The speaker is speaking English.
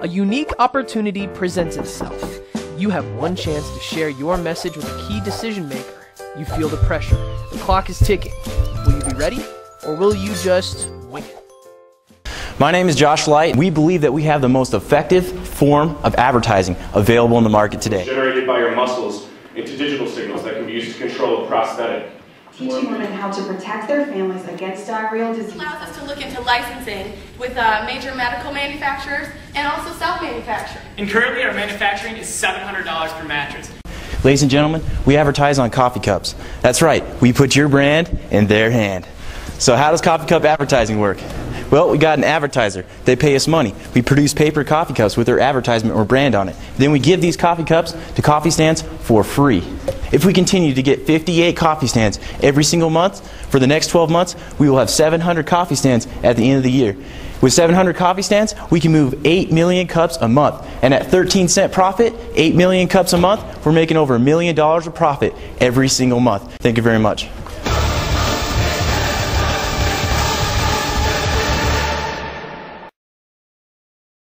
A unique opportunity presents itself. You have one chance to share your message with a key decision maker. You feel the pressure. The clock is ticking. Will you be ready, or will you just wing it? My name is Josh Light. We believe that we have the most effective form of advertising available in the market today. Generated by your muscles into digital signals that can be used to control a prosthetic. Teaching women how to protect their families against diarrheal disease. It allows us to look into licensing with major medical manufacturers and also self-manufacturing. And currently our manufacturing is $700 per mattress. Ladies and gentlemen, we advertise on coffee cups. That's right, we put your brand in their hand. So how does coffee cup advertising work? Well, we got an advertiser. They pay us money. We produce paper coffee cups with their advertisement or brand on it. Then we give these coffee cups to coffee stands for free. If we continue to get 58 coffee stands every single month, for the next 12 months, we will have 700 coffee stands at the end of the year. With 700 coffee stands, we can move 8 million cups a month. And at 13-cent profit, 8 million cups a month, we're making over $1 million of profit every single month. Thank you very much.